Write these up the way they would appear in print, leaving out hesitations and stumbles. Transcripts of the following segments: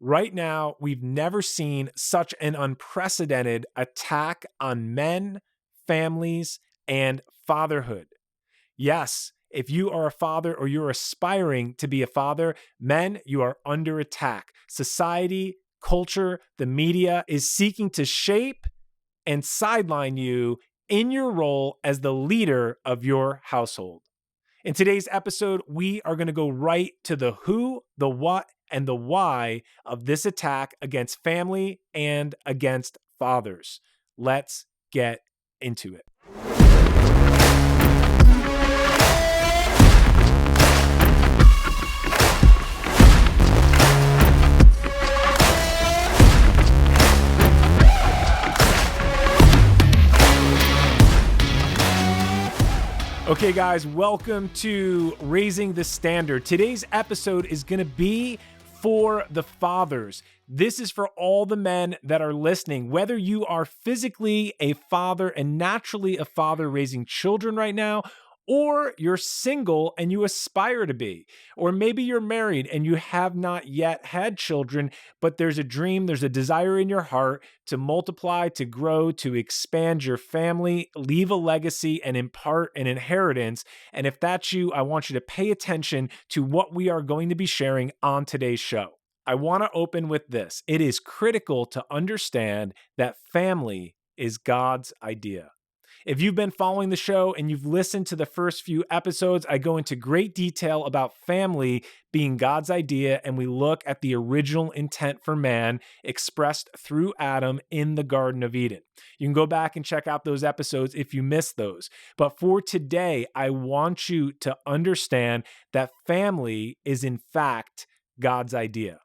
Right now, we've never seen such an unprecedented attack on men, families, and fatherhood. Yes, if you are a father or you're aspiring to be a father, men, you are under attack. Society, culture, the media is seeking to shape and sideline you in your role as the leader of your household. In today's episode, we are going to go right to the who, the what, and the why of this attack against family and against fathers. Let's get into it. Okay, guys, welcome to Raising the Standard. Today's episode is going to be for the fathers. This is for all the men that are listening. Whether you are physically a father and naturally a father raising children right now, or you're single and you aspire to be, or maybe you're married and you have not yet had children, but there's a dream, there's a desire in your heart to multiply, to grow, to expand your family, leave a legacy, and impart an inheritance. And if that's you, I want you to pay attention to what we are going to be sharing on today's show. I want to open with this. It is critical to understand that family is God's idea. If you've been following the show and you've listened to the first few episodes, I go into great detail about family being God's idea, and we look at the original intent for man expressed through Adam in the Garden of Eden. You can go back and check out those episodes if you missed those. But for today, I want you to understand that family is in fact God's idea.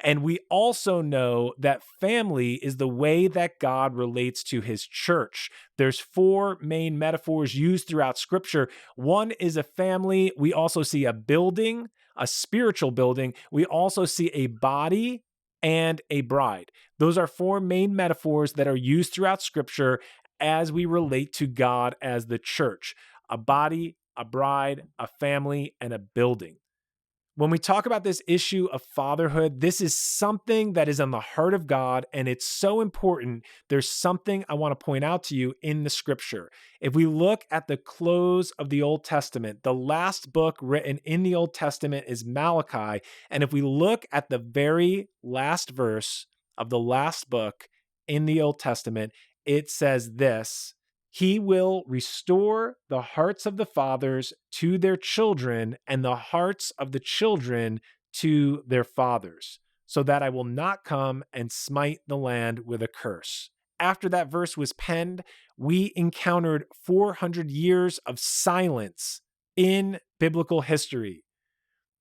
And we also know that family is the way that God relates to his church. There's four main metaphors used throughout scripture. One is a family. We also see a building, a spiritual building. We also see a body and a bride. Those are four main metaphors that are used throughout scripture as we relate to God as the church: a body, a bride, a family, and a building. When we talk about this issue of fatherhood, this is something that is on the heart of God, and it's so important. There's something I want to point out to you in the scripture. If we look at the close of the Old Testament, the last book written in the Old Testament is Malachi. And if we look at the very last verse of the last book in the Old Testament, it says this: "He will restore the hearts of the fathers to their children, and the hearts of the children to their fathers, so that I will not come and smite the land with a curse." After that verse was penned, we encountered 400 years of silence in biblical history.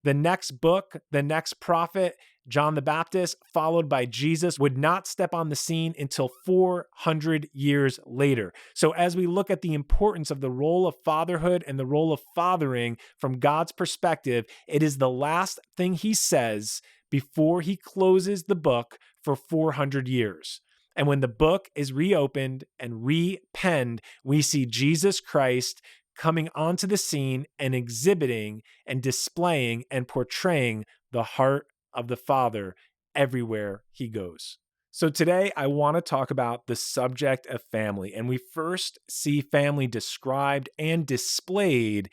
The next book, the next prophet, John the Baptist, followed by Jesus, would not step on the scene until 400 years later. So as we look at the importance of the role of fatherhood and the role of fathering from God's perspective, it is the last thing he says before he closes the book for 400 years. And when the book is reopened and repenned, we see Jesus Christ coming onto the scene and exhibiting and displaying and portraying the heart of the Father everywhere he goes. So today I want to talk about the subject of family, and we first see family described and displayed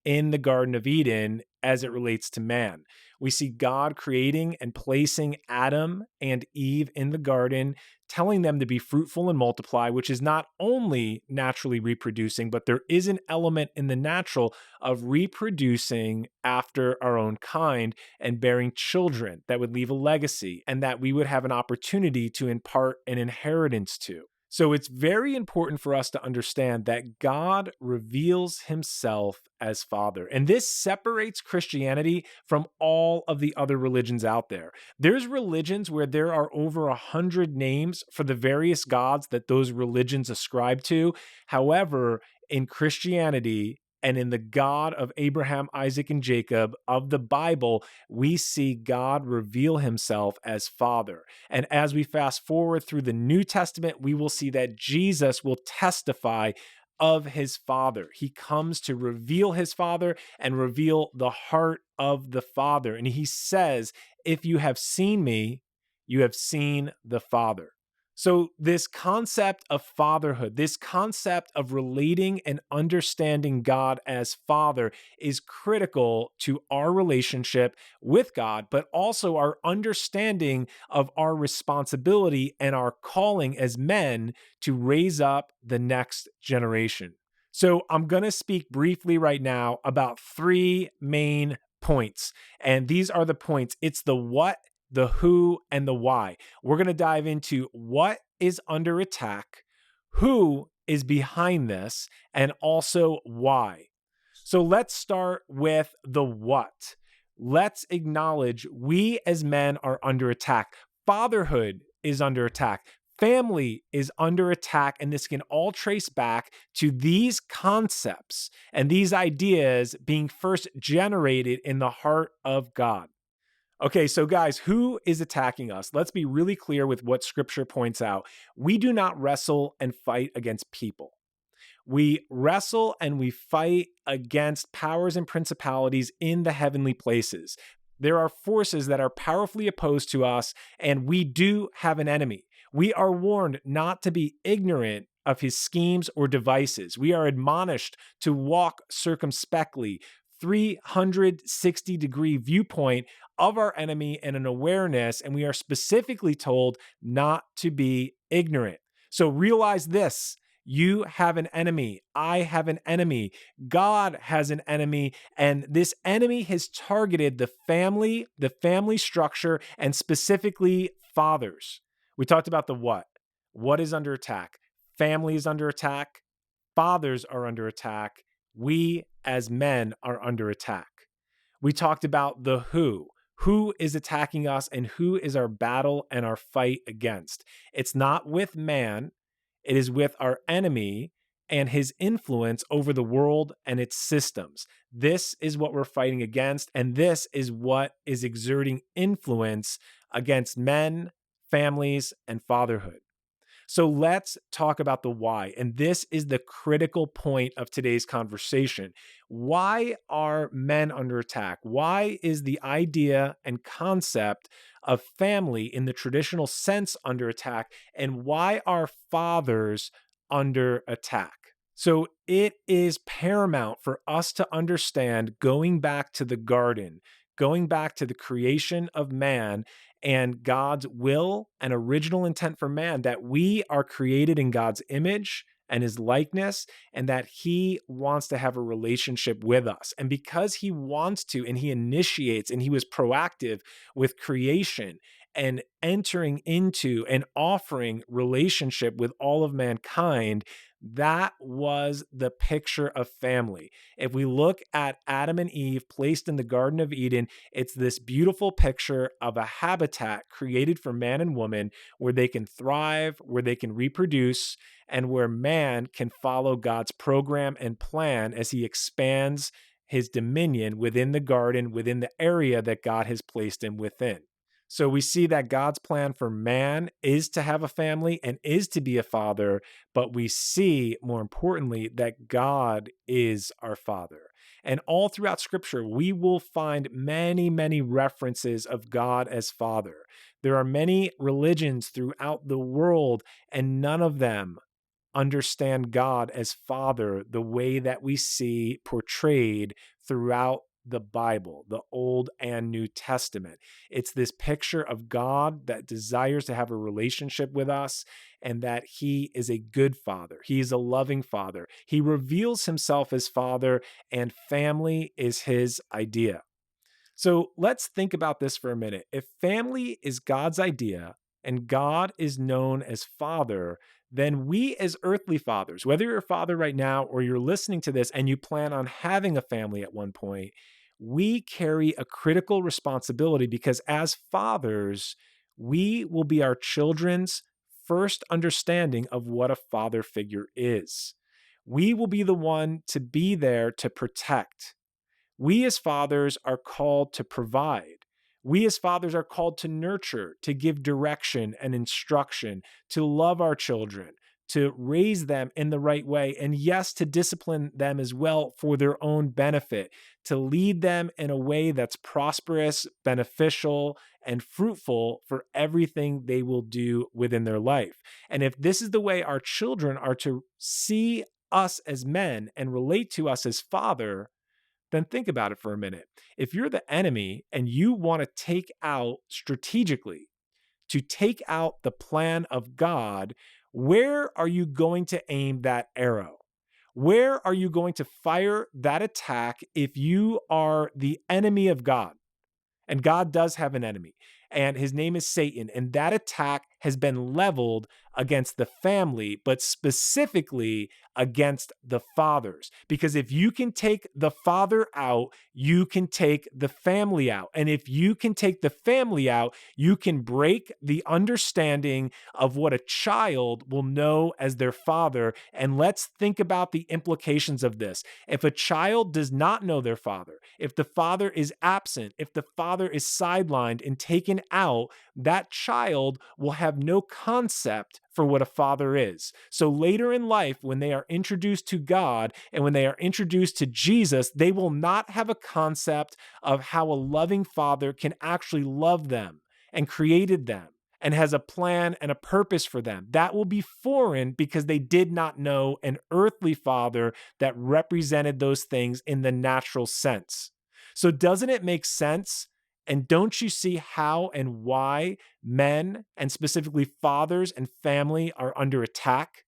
in the Garden of Eden as it relates to man. We see God creating and placing Adam and Eve in the garden, telling them to be fruitful and multiply, which is not only naturally reproducing, but there is an element in the natural of reproducing after our own kind and bearing children that would leave a legacy and that we would have an opportunity to impart an inheritance to. So it's very important for us to understand that God reveals himself as Father. And this separates Christianity from all of the other religions out there. There's religions where there are over 100 names for the various gods that those religions ascribe to. However, in Christianity, and in the God of Abraham, Isaac, and Jacob of the Bible, we see God reveal himself as Father. And as we fast forward through the New Testament, we will see that Jesus will testify of his Father. He comes to reveal his Father and reveal the heart of the Father. And he says, "If you have seen me, you have seen the Father. So, this concept of fatherhood, this concept of relating and understanding God as Father is critical to our relationship with God, but also our understanding of our responsibility and our calling as men to raise up the next generation. So, I'm going to speak briefly right now about three main points. And these are the points: it's the what, the who, and the why. We're going to dive into what is under attack, who is behind this, and also why. So let's start with the what. Let's acknowledge we as men are under attack. Fatherhood is under attack. Family is under attack, and this can all trace back to these concepts and these ideas being first generated in the heart of God. Okay, so guys, who is attacking us? Let's be really clear with what scripture points out. We do not wrestle and fight against people. We wrestle and we fight against powers and principalities in the heavenly places. There are forces that are powerfully opposed to us, and we do have an enemy. We are warned not to be ignorant of his schemes or devices. We are admonished to walk circumspectly, 360-degree viewpoint of our enemy and an awareness, and we are specifically told not to be ignorant. So realize this: you have an enemy. I have an enemy. God has an enemy. And this enemy has targeted the family structure, and specifically fathers. We talked about the what. What is under attack? Family is under attack. Fathers are under attack. We as men are under attack. We talked about the who. Who is attacking us and who is our battle and our fight against? It's not with man. It is with our enemy and his influence over the world and its systems. This is what we're fighting against, and this is what is exerting influence against men, families, and fatherhood. So let's talk about the why. And this is the critical point of today's conversation. Why are men under attack? Why is the idea and concept of family in the traditional sense under attack? And why are fathers under attack? So it is paramount for us to understand, going back to the garden, going back to the creation of man, and God's will and original intent for man, that we are created in God's image and his likeness, and that he wants to have a relationship with us. And because he wants to, and he initiates, and he was proactive with creation and entering into and offering relationship with all of mankind, that was the picture of family. If we look at Adam and Eve placed in the Garden of Eden, it's this beautiful picture of a habitat created for man and woman where they can thrive, where they can reproduce, and where man can follow God's program and plan as he expands his dominion within the garden, within the area that God has placed him within. So we see that God's plan for man is to have a family and is to be a father, but we see, more importantly, that God is our Father. And all throughout Scripture, we will find many, many references of God as Father. There are many religions throughout the world, and none of them understand God as Father the way that we see portrayed throughout the Bible, the Old and New Testament. It's this picture of God that desires to have a relationship with us, and that he is a good father. He is a loving father. He reveals himself as Father, and family is his idea. So let's think about this for a minute. If family is God's idea and God is known as Father, then we as earthly fathers, whether you're a father right now or you're listening to this and you plan on having a family at one point, we carry a critical responsibility, because as fathers, we will be our children's first understanding of what a father figure is. We will be the one to be there to protect. We as fathers are called to provide. We as fathers are called to nurture, to give direction and instruction, to love our children, to raise them in the right way. And yes, to discipline them as well for their own benefit, to lead them in a way that's prosperous, beneficial, and fruitful for everything they will do within their life. And if this is the way our children are to see us as men and relate to us as father, then think about it for a minute. If you're the enemy and you want to take out strategically, to take out the plan of God, where are you going to aim that arrow? Where are you going to fire that attack if you are the enemy of God? And God does have an enemy, and his name is Satan. And that attack has been leveled against the family, but specifically against the fathers. Because if you can take the father out, you can take the family out. And if you can take the family out, you can break the understanding of what a child will know as their father. And let's think about the implications of this. If a child does not know their father, if the father is absent, if the father is sidelined and taken out, that child will have no concept for what a father is. So later in life, when they are introduced to God and when they are introduced to Jesus, they will not have a concept of how a loving father can actually love them and created them and has a plan and a purpose for them. That will be foreign because they did not know an earthly father that represented those things in the natural sense. So doesn't it make sense? And don't you see how and why men, and specifically fathers and family, are under attack?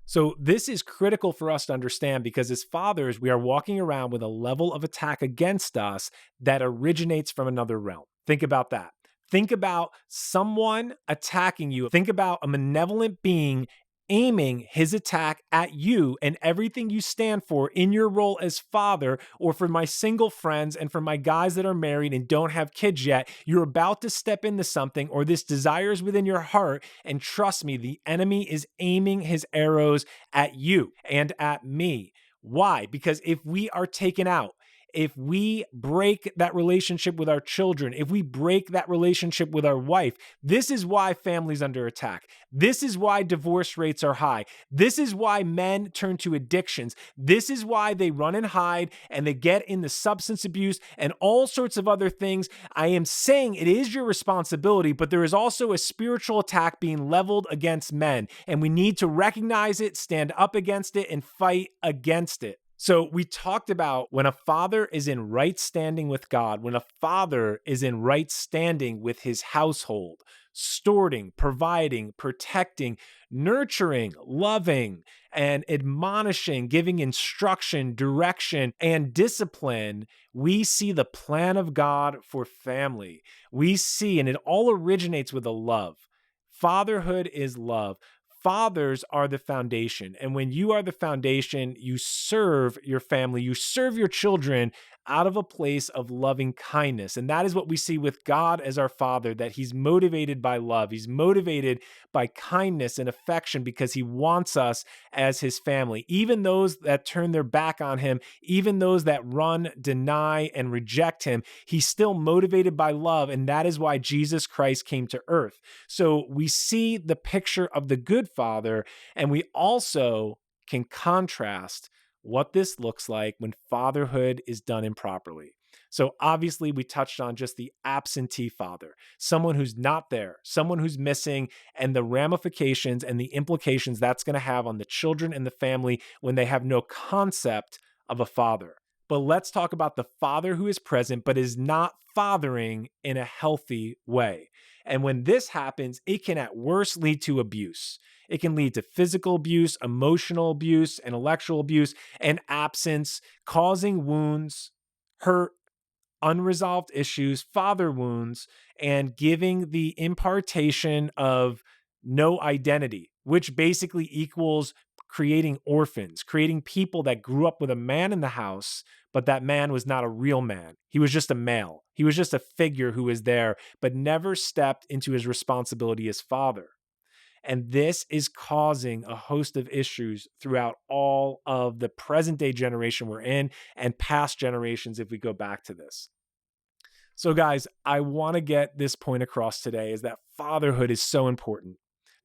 So this is critical for us to understand because as fathers, we are walking around with a level of attack against us that originates from another realm. Think about that. Think about someone attacking you. Think about a malevolent being aiming his attack at you and everything you stand for in your role as father, or for my single friends and for my guys that are married and don't have kids yet. You're about to step into something, or this desire is within your heart, and trust me, the enemy is aiming his arrows at you and at me. Why? Because if we are taken out, if we break that relationship with our children, if we break that relationship with our wife, this is why families under attack. This is why divorce rates are high. This is why men turn to addictions. This is why they run and hide and they get into substance abuse and all sorts of other things. I am saying it is your responsibility, but there is also a spiritual attack being leveled against men, and we need to recognize it, stand up against it, and fight against it. So we talked about when a father is in right standing with God, when a father is in right standing with his household, stewarding, providing, protecting, nurturing, loving, and admonishing, giving instruction, direction, and discipline, we see the plan of God for family. We see, and it all originates with a love. Fatherhood is love. Fathers are the foundation. And when you are the foundation, you serve your family, you serve your children out of a place of loving kindness. And that is what we see with God as our Father, that he's motivated by love. He's motivated by kindness and affection because he wants us as his family. Even those that turn their back on him, even those that run, deny, and reject him, he's still motivated by love. And that is why Jesus Christ came to earth. So we see the picture of the good father, and we also can contrast what this looks like when fatherhood is done improperly. So obviously we touched on just the absentee father, someone who's not there, someone who's missing, and the ramifications and the implications that's going to have on the children and the family when they have no concept of a father. But let's talk about the father who is present but is not fathering in a healthy way. And when this happens, it can at worst lead to abuse. It can lead to physical abuse, emotional abuse, intellectual abuse, and absence, causing wounds, hurt, unresolved issues, father wounds, and giving the impartation of no identity, which basically equals creating orphans, creating people that grew up with a man in the house, but that man was not a real man. He was just a male. He was just a figure who was there, but never stepped into his responsibility as father. And this is causing a host of issues throughout all of the present day generation we're in and past generations if we go back to this. So guys, I want to get this point across today is that fatherhood is so important.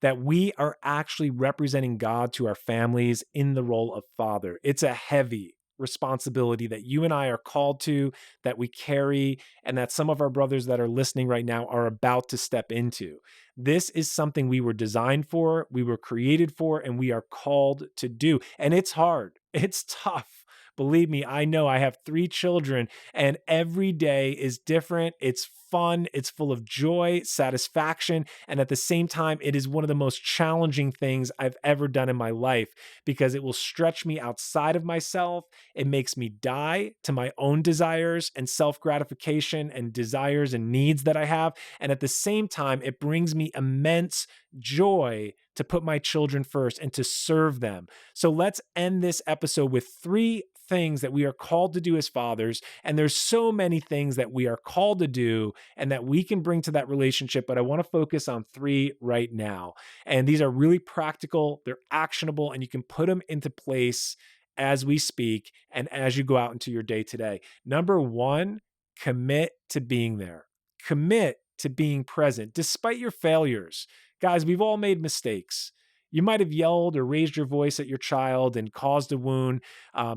that we are actually representing God to our families in the role of father. It's a heavy responsibility that you and I are called to, that we carry, and that some of our brothers that are listening right now are about to step into. This is something we were designed for, we were created for, and we are called to do. And it's hard, it's tough. Believe me, I know. I have 3 children, and every day is different. It's fun, it's full of joy, satisfaction, and at the same time, it is one of the most challenging things I've ever done in my life because it will stretch me outside of myself. It makes me die to my own desires and self-gratification and desires and needs that I have. And at the same time, it brings me immense joy to put my children first and to serve them. So let's end this episode with 3 things that we are called to do as fathers. And there's so many things that we are called to do and that we can bring to that relationship, but I want to focus on 3 right now. And these are really practical, they're actionable, and you can put them into place as we speak and as you go out into your day today. Number 1, commit to being there. Commit to being present despite your failures. Guys, we've all made mistakes. You might have yelled or raised your voice at your child and caused a wound.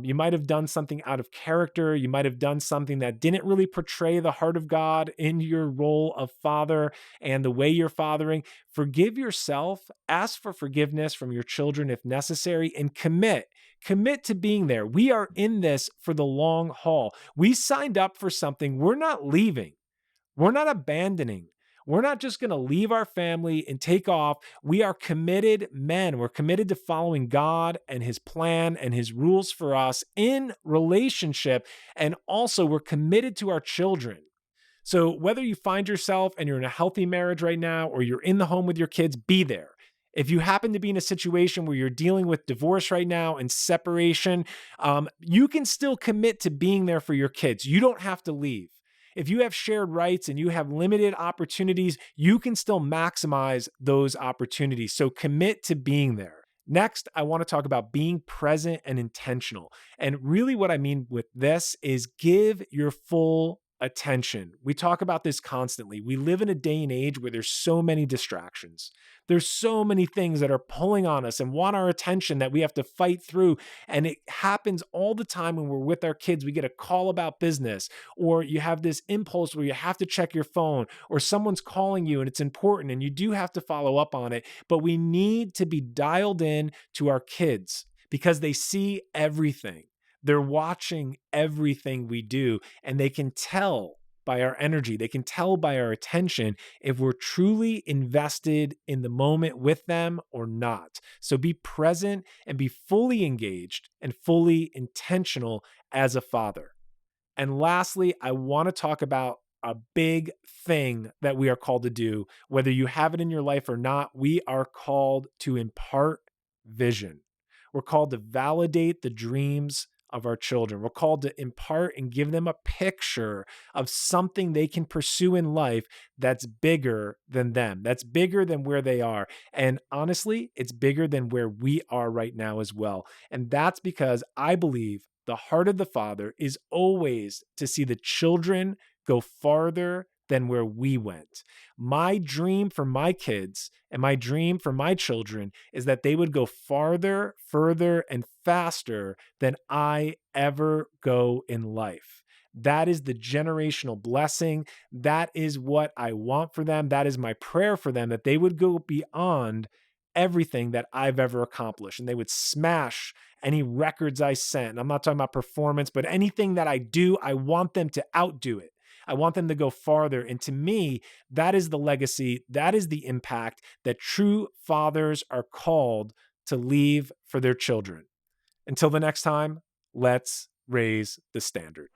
You might have done something out of character. You might have done something that didn't really portray the heart of God in your role of father and the way you're fathering. Forgive yourself, ask for forgiveness from your children if necessary, and commit. Commit to being there. We are in this for the long haul. We signed up for something. We're not leaving. We're not abandoning. We're not just going to leave our family and take off. We are committed men. We're committed to following God and his plan and his rules for us in relationship. And also, we're committed to our children. So whether you find yourself and you're in a healthy marriage right now, or you're in the home with your kids, be there. If you happen to be in a situation where you're dealing with divorce right now and separation, you can still commit to being there for your kids. You don't have to leave. If you have shared rights and you have limited opportunities, you can still maximize those opportunities. So commit to being there. Next, I want to talk about being present and intentional. And really what I mean with this is give your full attention. We talk about this constantly. We live in a day and age where there's so many distractions. There's so many things that are pulling on us and want our attention that we have to fight through. And it happens all the time when we're with our kids. We get a call about business, or you have this impulse where you have to check your phone, or someone's calling you and it's important and you do have to follow up on it. But we need to be dialed in to our kids because they see everything. They're watching everything we do, and they can tell by our energy, they can tell by our attention if we're truly invested in the moment with them or not. So be present and be fully engaged and fully intentional as a father. And lastly, I want to talk about a big thing that we are called to do. Whether you have it in your life or not, we are called to impart vision. We're called to validate the dreams of our children. We're called to impart and give them a picture of something they can pursue in life that's bigger than them, that's bigger than where they are. And honestly, it's bigger than where we are right now as well. And that's because I believe the heart of the Father is always to see the children go farther than where we went. My dream for my kids and my dream for my children is that they would go farther, further, and faster than I ever go in life. That is the generational blessing. That is what I want for them. That is my prayer for them, that they would go beyond everything that I've ever accomplished and they would smash any records I set. And I'm not talking about performance, but anything that I do, I want them to outdo it. I want them to go farther. And to me, that is the legacy, that is the impact that true fathers are called to leave for their children. Until the next time, let's raise the standard.